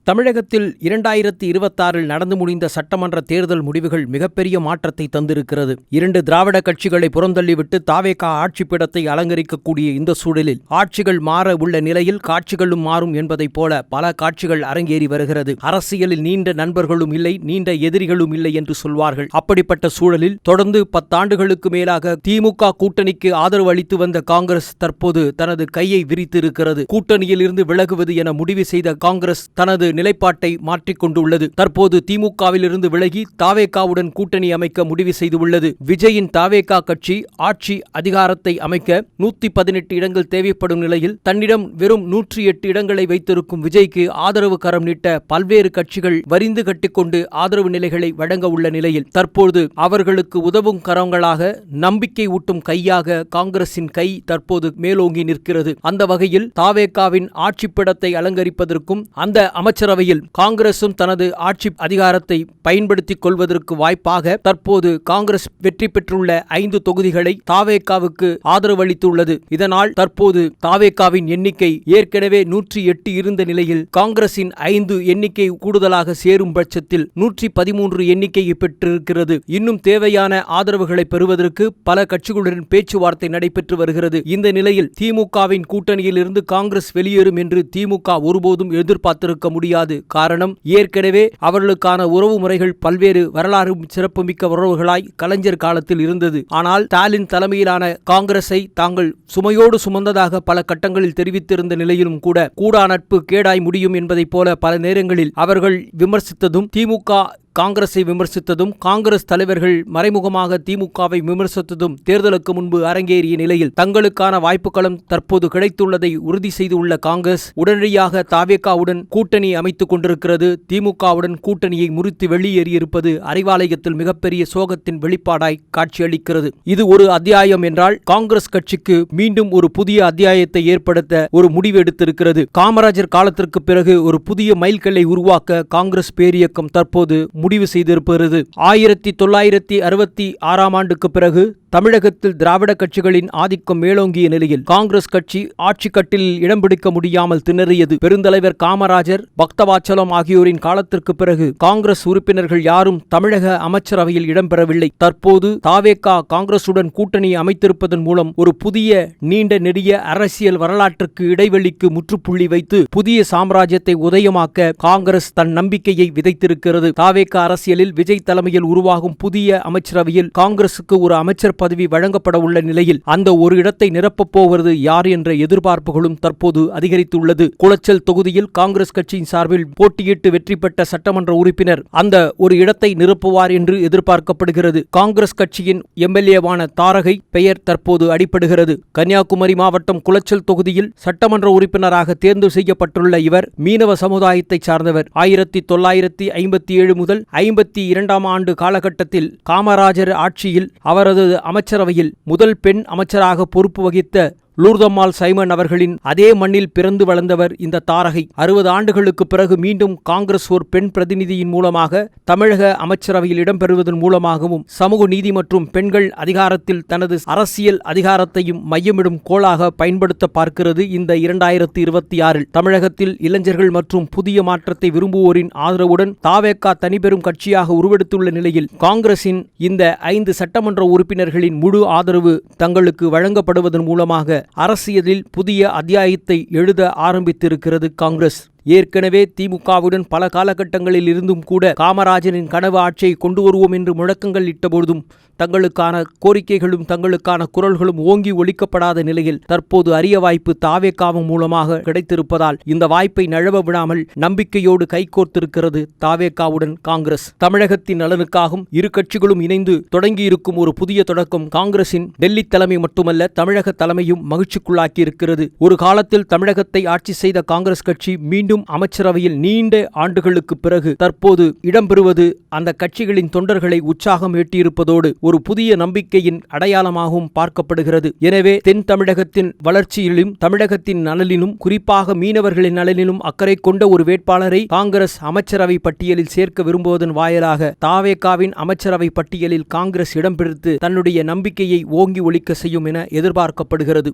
தமிழகத்தில் 2026 நடந்து முடிந்த சட்டமன்ற தேர்தல் முடிவுகள் மிகப்பெரிய மாற்றத்தை தந்திருக்கிறது. 2 திராவிட கட்சிகளை புறந்தள்ளிவிட்டு தாவேக ஆட்சிப்பிடத்தை அலங்கரிக்கக்கூடிய இந்த சூழலில் ஆட்சிகள் மாற உள்ள நிலையில் காட்சிகளும் மாறும் என்பதைப் போல பல காட்சிகள் அரங்கேறி வருகிறது. அரசியலில் நீண்ட நண்பர்களும் இல்லை, நீண்ட எதிரிகளும் இல்லை என்று சொல்வார்கள். அப்படிப்பட்ட சூழலில் தொடர்ந்து 10 ஆண்டுகளுக்கு மேலாக திமுக கூட்டணிக்கு ஆதரவு அளித்து வந்த காங்கிரஸ் தற்போது தனது கையை விரித்திருக்கிறது. கூட்டணியில் இருந்து விலகுவது என முடிவு செய்த காங்கிரஸ் தனது நிலைப்பாட்டை மாற்றிக்கொண்டுள்ளது. தற்போது திமுகவில் இருந்து விலகி தாவேகாவுடன் கூட்டணி அமைக்க முடிவு செய்துள்ளது. விஜயின் தாவேகா கட்சி ஆட்சி அதிகாரத்தை அமைக்க 118 இடங்கள் தேவைப்படும் நிலையில் தன்னிடம் வெறும் 108 இடங்களை வைத்திருக்கும் விஜய்க்கு ஆதரவு கரம் நீட்ட பல்வேறு கட்சிகள் வரிந்து கட்டிக்கொண்டு ஆதரவு நிலைகளை வழங்க உள்ள நிலையில் தற்போது அவர்களுக்கு உதவும் கரங்களாக நம்பிக்கை ஊட்டும் கையாக காங்கிரசின் கை தற்போது மேலோங்கி நிற்கிறது. அந்த வகையில் தாவேகாவின் ஆட்சிப்பிடத்தை அலங்கரிப்பதற்கும் அந்த அமைச்சரவையில் காங்கிரசும் தனது ஆட்சி அதிகாரத்தை பயன்படுத்திக் கொள்வதற்கு வாய்ப்பாக தற்போது காங்கிரஸ் வெற்றி பெற்றுள்ள 5 தொகுதிகளை தாவேகாவுக்கு ஆதரவளித்துள்ளது. இதனால் தற்போது தாவேகாவின் எண்ணிக்கை ஏற்கனவே 108 இருந்த நிலையில் காங்கிரசின் 5 எண்ணிக்கை கூடுதலாக சேரும் பட்சத்தில் 113 எண்ணிக்கையை பெற்றிருக்கிறது. இன்னும் தேவையான ஆதரவுகளை பெறுவதற்கு பல கட்சிகளுடன் பேச்சுவார்த்தை நடைபெற்று வருகிறது. இந்த நிலையில் திமுகவின் கூட்டணியில் இருந்து காங்கிரஸ் வெளியேறும் என்று திமுக ஒருபோதும் எதிர்பார்த்திருக்க முடியாது. காரணம், ஏற்கனவே அவர்களுக்கான உறவு முறைகள் பல்வேறு வரலாறு சிறப்புமிக்க உறவுகளாய் கலைஞர் காலத்தில் இருந்தது. ஆனால் ஸ்டாலின் தலைமையிலான காங்கிரஸை தாங்கள் சுமையோடு சுமந்ததாக பல கட்டங்களில் தெரிவித்திருந்த நிலையிலும் கூட கூடா நட்பு கேடாய் முடியும் என்பதைப் போல பல நேரங்களில் அவர்கள் விமர்சித்ததும் திமுக காங்கிரஸை விமர்சித்ததும் காங்கிரஸ் தலைவர்கள் மறைமுகமாக திமுகவை விமர்சித்ததும் தேர்தலுக்கு முன்பு அரங்கேறிய நிலையில் தங்களுக்கான வாய்ப்புகளும் தற்போது கிடைத்துள்ளதை உறுதி செய்துள்ள காங்கிரஸ் உடனடியாக தாவேகாவுடன் கூட்டணி அமைத்துக் கொண்டிருக்கிறது. திமுகவுடன் கூட்டணியை முறித்து வெளியேறியிருப்பது அறிவாலயத்தில் மிகப்பெரிய சோகத்தின் வெளிப்பாடாய் காட்சியளிக்கிறது. இது ஒரு அத்தியாயம் என்றால் காங்கிரஸ் கட்சிக்கு மீண்டும் ஒரு புதிய அத்தியாயத்தை ஏற்படுத்த ஒரு முடிவு எடுத்திருக்கிறது. காமராஜர் காலத்திற்கு பிறகு ஒரு புதிய மைல்கல்லை உருவாக்க காங்கிரஸ் பேரியக்கம் தற்போது முடிவு செய்திருப்பது. 1966 ஆண்டுக்கு பிறகு தமிழகத்தில் திராவிட கட்சிகளின் ஆதிக்கம் மேலோங்கிய நிலையில் காங்கிரஸ் கட்சி ஆட்சி கட்டிலில் இடம் பிடிக்க முடியாமல் திணறியது. பெருந்தலைவர் காமராஜர், பக்தவாச்சலம் ஆகியோரின் காலத்திற்கு பிறகு காங்கிரஸ் உறுப்பினர்கள் யாரும் தமிழக அமைச்சரவையில் இடம்பெறவில்லை. தற்போது தாவேகா காங்கிரசுடன் கூட்டணி அமைத்திருப்பதன் மூலம் ஒரு புதிய நீண்ட நெடிய அரசியல் வரலாற்றுக்கு இடைவெளிக்கு முற்றுப்புள்ளி வைத்து புதிய சாம்ராஜ்யத்தை உதயமாக்க காங்கிரஸ் தன் நம்பிக்கையை விதைத்திருக்கிறது. தாவேகா அரசியலில் விஜய் தலைமையில் உருவாகும் புதிய அமைச்சரவையில் காங்கிரசுக்கு ஒரு அமைச்சர் பதவி வழங்கப்பட உள்ள நிலையில் அந்த ஒரு இடத்தை நிரப்பப் போவது யார் என்ற எதிர்பார்ப்புகளும் தற்போது அதிகரித்துள்ளது. குளச்சல் தொகுதியில் காங்கிரஸ் கட்சியின் சார்பில் போட்டியிட்டு வெற்றி பெற்ற சட்டமன்ற உறுப்பினர் அந்த ஒரு இடத்தை நிரப்புவார் என்று எதிர்பார்க்கப்படுகிறது. காங்கிரஸ் கட்சியின் எம்எல்ஏவான தாரகை பெயர் தற்போது அடிபடுகிறது. கன்னியாகுமரி மாவட்டம் குளச்சல் தொகுதியில் சட்டமன்ற உறுப்பினராக தேர்ந்து செய்யப்பட்டுள்ள இவர் மீனவ சமுதாயத்தை சார்ந்தவர். 1957 முதல் 52 ஆண்டு காலகட்டத்தில் காமராஜர் ஆட்சியில் அவரது அமைச்சரவையில் முதல் பெண் அமைச்சராக பொறுப்பு வகித்த லூர்தம்மாள் சைமன் அவர்களின் அதே மண்ணில் பிறந்து வளர்ந்தவர் இந்த தாரகை. 60 ஆண்டுகளுக்கு பிறகு மீண்டும் காங்கிரஸ் ஒரு பெண் பிரதிநிதியின் மூலமாக தமிழக அமைச்சரவையில் இடம்பெறுவதன் மூலமாகவும் சமூக நீதி மற்றும் பெண்கள் அதிகாரத்தில் தனது அரசியல் அதிகாரத்தையும் மையமிடும் கோளாக பயன்படுத்த பார்க்கிறது. இந்த 2026 தமிழகத்தில் இளைஞர்கள் மற்றும் புதிய மாற்றத்தை விரும்புவோரின் ஆதரவுடன் தாவேகா தனிபெரும் கட்சியாக உருவெடுத்துள்ள நிலையில் காங்கிரசின் இந்த 5 சட்டமன்ற உறுப்பினர்களின் முழு ஆதரவு தங்களுக்கு வழங்கப்படுவதன் மூலமாக அரசியலில் புதிய அத்தியாயத்தை எழுத ஆரம்பித்திருக்கிறது காங்கிரஸ். ஏற்கனவே திமுகவுடன் பல காலகட்டங்களில் இருந்தும் கூட காமராஜரின் கனவு ஆட்சியை கொண்டு வருவோம் என்று முழக்கங்கள் இட்டபொழுதும் தங்களுக்கான கோரிக்கைகளும் தங்களுக்கான குரல்களும் ஓங்கி ஒலிக்கப்படாத நிலையில் தற்போது அரிய வாய்ப்பு தாவேகாவின் மூலமாக கிடைத்திருப்பதால் இந்த வாய்ப்பை நழுவ விடாமல் நம்பிக்கையோடு கைகோர்த்திருக்கிறது தாவேகாவுடன் காங்கிரஸ். தமிழகத்தின் நலனுக்காகவும் இரு கட்சிகளும் இணைந்து தொடங்கியிருக்கும் ஒரு புதிய தொடக்கம் காங்கிரசின் டெல்லி தலைமை மட்டுமல்ல தமிழக தலைமையும் மகிழ்ச்சிக்குள்ளாக்கி இருக்கிறது. ஒரு காலத்தில் தமிழகத்தை ஆட்சி செய்த காங்கிரஸ் கட்சி மீண்டும் அமைச்சரவையில் நீண்ட ஆண்டுகளுக்கு பிறகு தற்போது இடம்பெறுவது அந்த கட்சிகளின் தொண்டர்களை உற்சாகம் ஏற்றியிருப்பதோடு ஒரு புதிய நம்பிக்கையின் அடையாளமாகவும் பார்க்கப்படுகிறது. எனவே தென் தமிழகத்தின் வளர்ச்சியிலும் தமிழகத்தின் நலனிலும் குறிப்பாக மீனவர்களின் நலனிலும் அக்கறை கொண்ட ஒரு வேட்பாளரை காங்கிரஸ் அமைச்சரவை பட்டியலில் சேர்க்க விரும்புவதன் வாயிலாக தாவேகாவின் அமைச்சரவை பட்டியலில் காங்கிரஸ் இடம்பெடுத்து தன்னுடைய நம்பிக்கையை ஓங்கி ஒலிக்க செய்யும் என எதிர்பார்க்கப்படுகிறது.